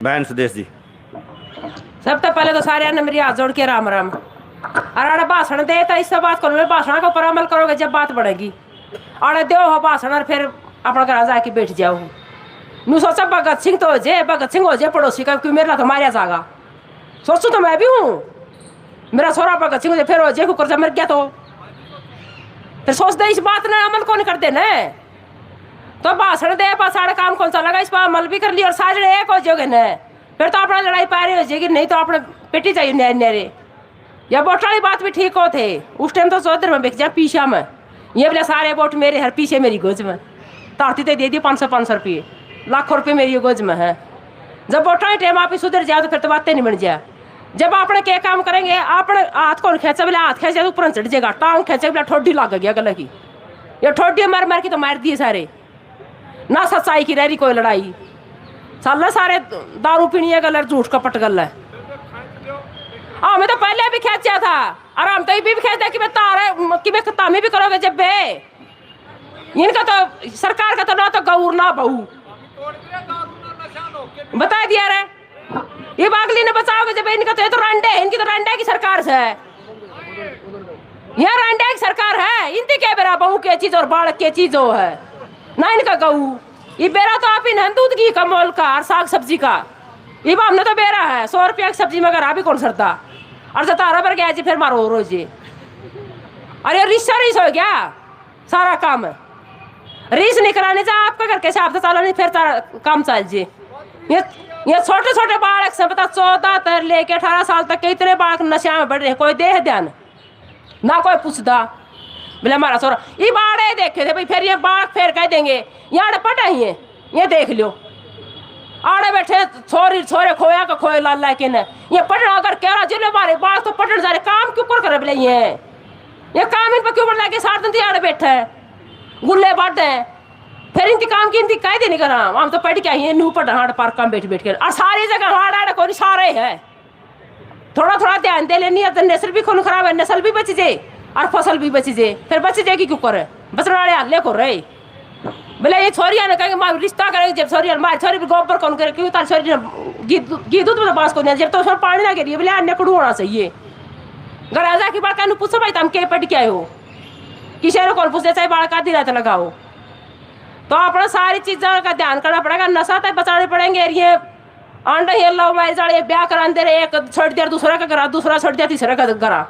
बहन सुदेश जी, सब तो पहले तो सारे ने मेरी हाथ जोड़ के राम राम। अरे भाषण दे तो इस बात करो, भाषण के ऊपर अमल करोगे जब बात बढ़ेगी। अरे दो हो भाषण और फिर अपना घर जाके बैठ जाओ। नू सोचा भगत सिंह तो हो जाए, भगत सिंह हो जाए पड़ोसी का, क्यों मेरा तो मारिया जाएगा। सोचू तो मैं भी हूँ, मेरा छोरा भगत सिंह हो जाए फिर हो जाए कुकर से मर गया तो फिर सोचते इस बात ने अमल कौन कर देना। तो भाषण दे बस सारे काम कौन सा लगा, इस पर अमल भी कर लिया और सारे एक हो जाओगे न, फिर तो अपना लड़ाई पारी हो जाएगी। नहीं तो अपने पेटी चाहिए न्यारे न्यारे। या वोट वाली बात भी ठीक हो थे उस टाइम, तो चौधर में बिक जाए पीछा में, ये बोले सारे वोट मेरे हर पीछे मेरी गोज में। ताती तो दे दी 500 रुपये, लाखों रुपये मेरी गोज में है। जब वोट वाले टाइम आप ही सुधर जाओ तो फिर तो बातें नहीं बन जाए। जब आपने क्या काम करेंगे, आपने हाथ कौन खेचा, बोले हाथ खेचा तो ऊपर चढ़ जाएगा, टांग खेचा बोले ठोडी लग गया गले की, ये ठोडी मार मार के तो मार दिए सारे। ना सच्चाई की रह रही कोई लड़ाई, साला सारे दारू पीनी है गलर, झूठ कपट गल है। मैं तो पहले भी खेचा था और हम तो ये भी खेचते कि मैं तारे कि मैं तामी भी करोगे जब बे। इनका तो सरकार का तो ना तो गौर ना बहू बता दिया रे, ये बागली ने बचाओगे जब इनका तो ये तो रंडे है, इनकी तो रंडे की सरकार से है, यह रंडे की सरकार है। इनकी क्या बेरा बहू की चीज और बाढ़ की चीज हो है ना इनका गऊ। ये बेरा तो आप इन दूध घी का मोल का और साग सब्जी का, ये हमने तो बेरा है 100 रुपया की सब्जी में अगर भी कौन सरता और सतारा पर गया जी फिर मारो रोज जी। अरे रिश्ता रिस हो गया सारा काम, रीस नहीं कराने जा आपका घर कैसे आप तो चलो नहीं फिर काम चल जी। ये छोटे छोटे बालक से पता 14 तक लेके 18 साल तक के इतने बालक नशा में बढ़ रहे, कोई दे ध्यान ना कोई पूछता। बोले हमारा छोरा ये बाड़े देखे थे भाई, फिर ये बालक फिर कह देंगे यहाँ पटा ही है, ये देख लो आड़े बैठे छोरी छोरे खोया का खोए लाल ला के न, ये पटना अगर कह रहा जिले मारे बालक तो पटन जा रहे काम क्यों कर बोले ये काम इन पर क्यों बढ़ के 7 दिन आड़े बैठे गुल्ले बांटे फिर इनकी काम की इनकी कह देने करा। हम तो पढ़ के आई नू पढ़ हाड़ पार्क काम बैठ बैठ कर और सारी जगह हाड़ आड़े कोई सारे है। थोड़ा थोड़ा ध्यान दे लेनी है तो नस्ल भी खून खराब है, नस्ल भी बच जाए और फसल भी बच जाए, फिर बच जाएगी क्यों करे बचने वाले हल्ले को रहे। बोले ये छोरिया ने कहेंगे माँ रिश्ता करेंगे जब छोरिया मारी छोरी भी गोबर कौन करे, क्यों तार छोरी घी दूध में बास को नहीं जब तो उसमें पानी ना गिरी, बोले अन्य कुड़ू होना चाहिए। घर आजा की बात कहूँ पूछो भाई तुम क्या पढ़ के आए हो, किसी ने कौन पूछते चाहे बाढ़ का दिन लगाओ। तो अपना सारी चीज़ों का ध्यान करना पड़ेगा, नशा तक बचाने पड़ेंगे। ये अंडा ये लो मारी जाड़े ब्याह कराते रहे, एक छोड़ दिया दूसरा का करा, दूसरा छोड़ दिया तीसरा का करा,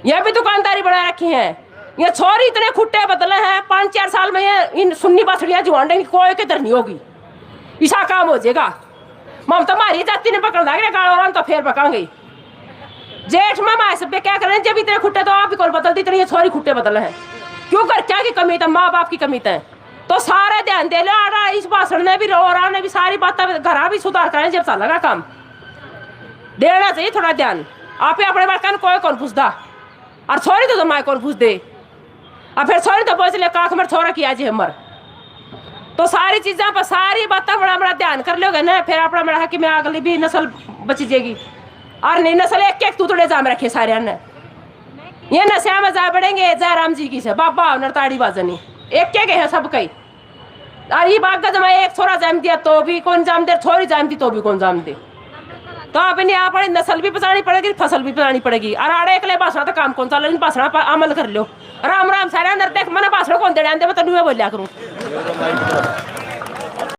ये भी दुकानदारी बना रखी है। ये छोरी इतने खुट्टे बदले हैं 5-4 साल में, ये इन सुन्नी बछड़ियाँ जुआंडेंगी कोई के दर नहीं होगी, ऐसा काम हो जाएगा। ममता मारी जाती ने पकड़ लागे गाड़ तो फिर पकांगे जेठ में माए सब क्या करें जब इतने खुट्टे तो आप भी कौन बदलती इतने, ये छोरी खुट्टे बदले हैं क्यों कर क्या की कमी था, माँ बाप की कमी है। तो सारे ध्यान दे लो इस भाषण ने भी और ने भी सारी बातें घर भी सुधार करें जब चल लगा काम देना चाहिए थोड़ा ध्यान। आप ही अपने बात कोई कौन पूछता और छोरी तो माए कौन पूछ दे और फिर छोरी तो बोझ ले काख में छोरा किया जी हमर। तो सारी चीज़ों पर सारी बातें बड़ा बड़ा ध्यान कर लोगे ना, फिर अपना बड़ा कि मैं अगली भी नस्ल बच जाएगी और नहीं नस्ल एक एक तूतड़े जाम रखे सारे ने, ये नशा में जा बढ़ेंगे जयराम जी की से बाबा नरताड़ी बाजनी एक क्या गए हैं सब कई। और ये बात का एक छोरा जाम दिया तो भी कौन जाम दे, छोरी जाम दी तो भी कौन जाम दे। तो अपनी अपनी नस्ल भी बचानी पड़ेगी, फसल भी बचानी पड़ेगी। और आड़े एकले भाषण तो काम कौन चल भाषण पर अमल कर लो। राम राम सारे अंदर देख मैंने भाषण कौन दे मैं तो बोलिया करूँ।